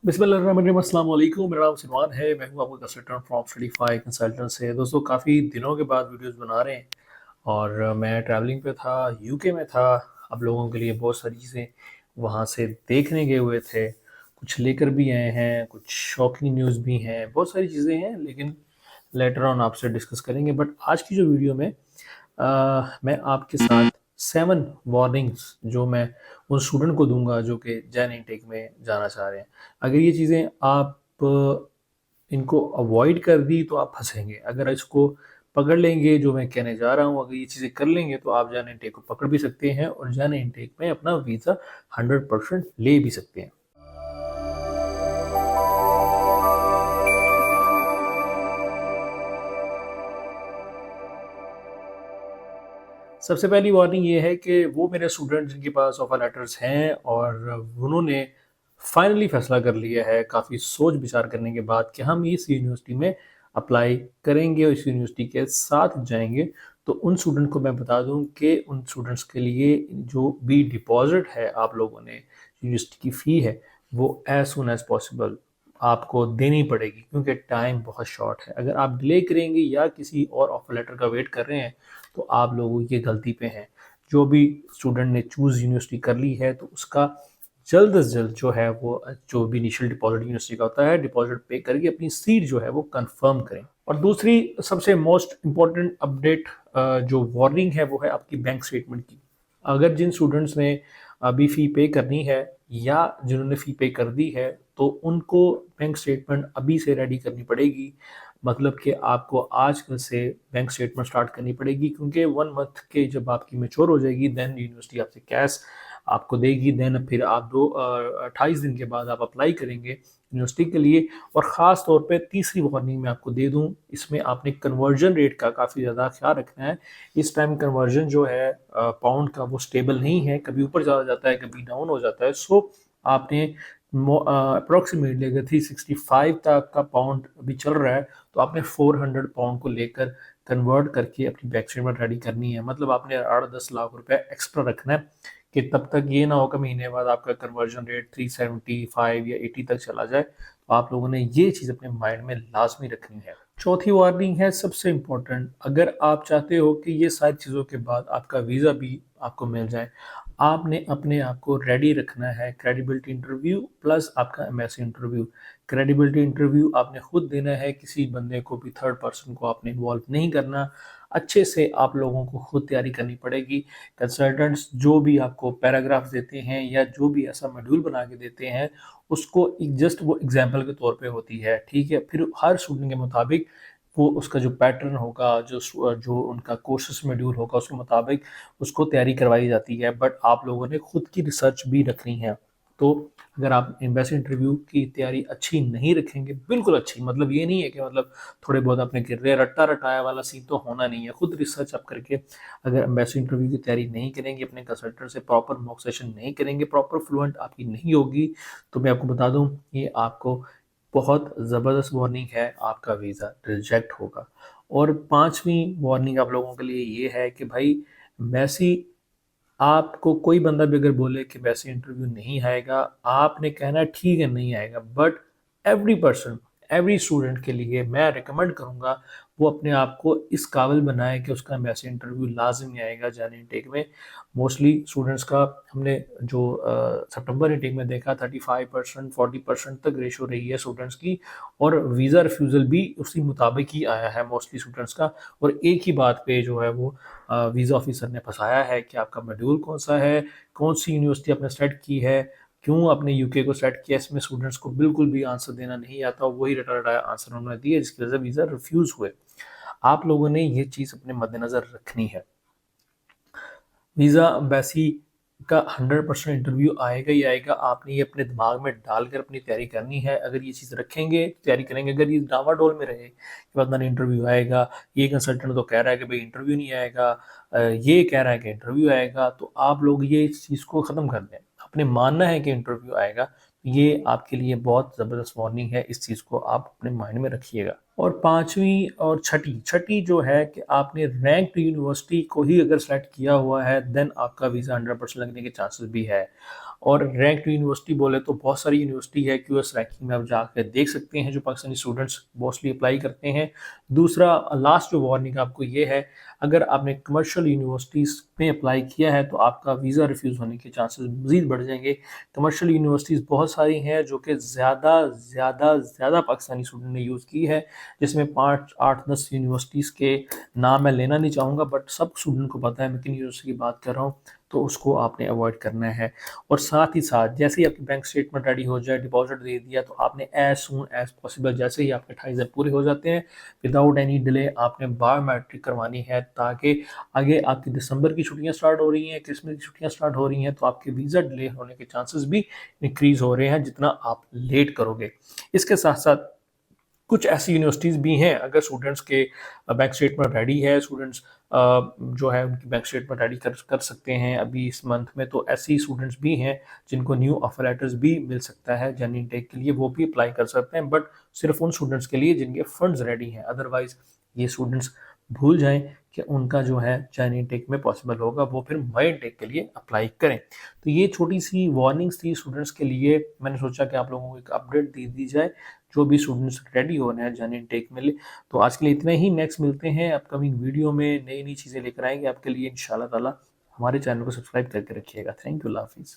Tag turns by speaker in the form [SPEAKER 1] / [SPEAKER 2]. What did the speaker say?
[SPEAKER 1] बिस्मिल्लाहिर्रहमानिर्रहीम, अस्सलाम वालेकुम। मेरा नाम सलमान है, मैं हूँ आपका कंसल्टेंट फ्रॉम स्टडीफाई कंसल्टेंट से। दोस्तों, काफ़ी दिनों के बाद वीडियोस बना रहे हैं और मैं ट्रैवलिंग पे था, यूके में था। आप लोगों के लिए बहुत सारी चीज़ें वहाँ से देखने गए हुए थे, कुछ लेकर भी आए हैं, कुछ शॉकिंग न्यूज़ भी हैं, बहुत सारी चीज़ें हैं, लेकिन लेटर ऑन आपसे डिस्कस करेंगे। बट आज की जो वीडियो में मैं आपके साथ 7 वार्निंग्स जो मैं उन स्टूडेंट को दूंगा जो कि जैन इनटेक में जाना चाह रहे हैं। अगर ये चीज़ें आप इनको अवॉइड कर दी तो आप फंसेंगे। अगर इसको पकड़ लेंगे जो मैं कहने जा रहा हूँ, अगर ये चीज़ें कर लेंगे तो आप जैन इनटेक को पकड़ भी सकते हैं और जैन इनटेक में अपना वीज़ा 100% ले भी सकते हैं। सबसे पहली वार्निंग ये है कि वो मेरे स्टूडेंट जिनके पास ऑफर लेटर्स हैं और उन्होंने फाइनली फैसला कर लिया है काफ़ी सोच विचार करने के बाद कि हम इस यूनिवर्सिटी में अप्लाई करेंगे और इस यूनिवर्सिटी के साथ जाएंगे। तो उन स्टूडेंट को मैं बता दूं कि उन स्टूडेंट्स के लिए जो भी डिपॉजिट है आप लोगों ने यूनिवर्सिटी की फ़ी है वो एज सुन एज पॉसिबल आपको देनी पड़ेगी, क्योंकि टाइम बहुत शॉर्ट है। अगर आप डिले करेंगे या किसी और ऑफर लेटर का वेट कर रहे हैं तो आप लोगों की गलती पे हैं। जो भी स्टूडेंट ने चूज़ यूनिवर्सिटी कर ली है तो उसका जल्द से जल्द जो है वो जो भी इनिशियल डिपॉजिट यूनिवर्सिटी का होता है, डिपॉजिट पे करके अपनी सीट जो है वो कंफर्म करें। और दूसरी सबसे मोस्ट इम्पॉर्टेंट अपडेट जो वार्निंग है वो है आपकी बैंक स्टेटमेंट की। अगर जिन स्टूडेंट्स ने अभी फ़ी पे करनी है या जिन्होंने फ़ी पे कर दी है तो उनको बैंक स्टेटमेंट अभी से रेडी करनी पड़ेगी। मतलब कि आपको आजकल से बैंक स्टेटमेंट स्टार्ट करनी पड़ेगी, क्योंकि 1 मंथ के जब आपकी मैच्योर हो जाएगी देन यूनिवर्सिटी आपसे कैश आपको देगी। देन फिर आप 28 दिन के बाद आप अप्लाई करेंगे यूनिवर्सिटी के लिए। और ख़ास तौर पे तीसरी वार्निंग मैं आपको दे दूं, इसमें आपने कन्वर्जन रेट का काफ़ी ज़्यादा ख्याल रखना है। इस टाइम कन्वर्जन जो है पाउंड का वो स्टेबल नहीं है, कभी ऊपर चला जाता है, कभी डाउन हो जाता है। सो आपने अप्रोक्सीमेटली अगर 365 तक का पाउंड अभी चल रहा है तो आपने 400 पाउंड को लेकर कन्वर्ट करके अपनी बैक स्टेटमेंट रेडी करनी है। मतलब आपने 8-10 लाख रुपए एक्स्ट्रा रखना है कि तब तक ये ना हो कि महीने बाद आपका कन्वर्जन रेट 375 या 80 तक चला जाए। तो आप लोगों ने ये चीज़ अपने माइंड में लाजमी रखनी है। चौथी वार्निंग है सबसे इम्पोर्टेंट, अगर आप चाहते हो कि ये सारी चीज़ों के बाद आपका वीज़ा भी आपको मिल जाए, आपने अपने आप को रेडी रखना है। क्रेडिबिलिटी इंटरव्यू प्लस आपका एमएससी इंटरव्यू। क्रेडिबिलिटी इंटरव्यू आपने खुद देना है, किसी बंदे को भी थर्ड पर्सन को आपने इन्वॉल्व नहीं करना। अच्छे से आप लोगों को खुद तैयारी करनी पड़ेगी। कंसल्टेंट्स जो भी आपको पैराग्राफ देते हैं या जो भी ऐसा मॉड्यूल बना के देते हैं उसको जस्ट वो एग्जाम्पल के तौर पे होती है, ठीक है। फिर हर स्टूडेंट के मुताबिक वो उसका जो पैटर्न होगा, जो उनका कोर्सेज मॉड्यूल होगा उसके मुताबिक उसको तैयारी करवाई जाती है। बट आप लोगों ने खुद की रिसर्च भी रखनी है। तो अगर आप एम्बेसी इंटरव्यू की तैयारी अच्छी नहीं रखेंगे, बिल्कुल अच्छी, मतलब ये नहीं है कि मतलब थोड़े बहुत आपने गिर रहे रट्टा रटाया वाला सीन तो होना नहीं है। खुद रिसर्च आप करके अगर एम्बेसी इंटरव्यू की तैयारी नहीं करेंगे, अपने कंसल्टेंट से प्रॉपर मॉक सेशन नहीं करेंगे, प्रॉपर फ्लुएंट आपकी नहीं होगी, तो मैं आपको बता दूं ये आपको बहुत ज़बरदस्त वार्निंग है, आपका वीज़ा रिजेक्ट होगा। और पांचवी वार्निंग आप लोगों के लिए ये है कि भाई मैसी, आपको कोई बंदा भी अगर बोले कि वैसे इंटरव्यू नहीं आएगा, आपने कहना है ठीक है नहीं आएगा। But every person, every student के लिए मैं रिकमेंड करूंगा वो अपने आप को इस काबिल बनाए कि उसका वैसे इंटरव्यू लाजमी आएगा जाने इनटेक में। मोस्टली स्टूडेंट्स का हमने जो सितंबर इनटेक में देखा 35% 40% तक रेशो रही है स्टूडेंट्स की, और वीज़ा रिफ्यूज़ल भी उसी मुताबिक ही आया है मोस्टली स्टूडेंट्स का। और एक ही बात पे जो है वो वीज़ा ऑफिसर ने फंसाया है कि आपका मॉड्यूल कौन सा है, कौन सी यूनिवर्सिटी आपने सेलेक्ट की है, क्यों आपने यूके को सेलेक्ट किया। इसमें स्टूडेंट्स को बिल्कुल भी आंसर देना नहीं आता, वही रटा रटाया आंसर उन्होंने दिए जिसकी वजह से वीज़ा रिफ्यूज़ हुए। आप लोगों ने ये चीज़ अपने मद्देनज़र रखनी है। वीज़ा एम्बेसी का 100% इंटरव्यू आएगा ही आएगा। आपने ये अपने दिमाग में डालकर अपनी तैयारी करनी है। अगर ये चीज़ रखेंगे, तैयारी करेंगे, अगर ये डावाडोल में रहे कि पता नहीं इंटरव्यू आएगा, ये कंसल्टेंट तो कह रहा है कि भाई इंटरव्यू नहीं आएगा, ये कह रहा है कि इंटरव्यू आएगा, तो आप लोग ये इस चीज़ को ख़त्म कर दें। आपने मानना है कि इंटरव्यू आएगा, ये आपके लिए बहुत ज़बरदस्त वार्निंग है। इस चीज़ को आप अपने माइंड में रखिएगा। और पांचवी और छठी छठी जो है कि आपने रैंक्ड यूनिवर्सिटी को ही अगर सेलेक्ट किया हुआ है देन आपका वीज़ा 100% लगने के चांसेस भी है। और रैंक यूनिवर्सिटी बोले तो बहुत सारी यूनिवर्सिटी है, क्यूएस रैंकिंग में आप जाकर देख सकते हैं जो पाकिस्तानी स्टूडेंट्स मोस्टली अप्लाई करते हैं। दूसरा लास्ट जो वार्निंग आपको ये है, अगर आपने कमर्शियल यूनिवर्सिटीज़ में अप्लाई किया है तो आपका वीज़ा रिफ्यूज़ होने के चांसेस मज़ीद बढ़ जाएंगे। कमर्शियल यूनिवर्सिटीज़ बहुत सारी हैं जो कि ज़्यादा ज़्यादा ज़्यादा पाकिस्तानी स्टूडेंट ने यूज़ की है, जिसमें 5, 8, 10 यूनिवर्सिटीज़ के नाम मैं लेना नहीं चाहूँगा, बट सब स्टूडेंट को पता है मैं किन यूनिवर्सिटी की बात कर रहा हूँ, तो उसको आपने अवॉइड करना है। और साथ ही साथ जैसे ही आपकी बैंक स्टेटमेंट रेडी हो जाए, डिपॉजिट दे दिया, तो आपने एज सून एज पॉसिबल जैसे ही आपके 28 दिन पूरे हो जाते हैं, विदाउट एनी डिले आपने बायोमेट्रिक करवानी है, ताकि आगे आपकी दिसंबर की छुट्टियां स्टार्ट हो रही हैं, क्रिसमस की छुट्टियां स्टार्ट हो रही हैं, तो आपके वीज़ा डिले होने के चांसेस भी इंक्रीज हो रहे हैं जितना आप लेट करोगे। इसके साथ साथ कुछ ऐसी यूनिवर्सिटीज़ भी हैं, अगर स्टूडेंट्स के बैंक स्टेटमेंट रेडी है, स्टूडेंट्स जो है उनकी बैंक स्टेटमेंट रेडी कर सकते हैं अभी इस मंथ में, तो ऐसी स्टूडेंट्स भी हैं जिनको न्यू ऑफर लेटर्स भी मिल सकता है जर्नी टेक के लिए, वो भी अप्लाई कर सकते हैं, बट सिर्फ उन स्टूडेंट्स के लिए जिनके फंड्स रेडी हैं। अदरवाइज ये स्टूडेंट्स भूल जाएं कि उनका जो है जर्नी टेक में पॉसिबल होगा, वो फिर मई टेक के लिए अप्लाई करें। तो ये छोटी सी वार्निंग्स थी स्टूडेंट्स के लिए, मैंने सोचा कि आप लोगों को एक अपडेट दे दी जाए जो भी स्टूडेंट्स रेडी हो रहे हैं जर्नी टेक में लिए। तो आज के लिए इतना ही, नेक्स्ट मिलते हैं अपकमिंग वीडियो में, नई नई चीज़ें लेकर आएंगे आपके लिए इंशाल्लाह ताला। हमारे चैनल को सब्सक्राइब करके रखिएगा। थैंक यू, अल्लाह हाफिज़।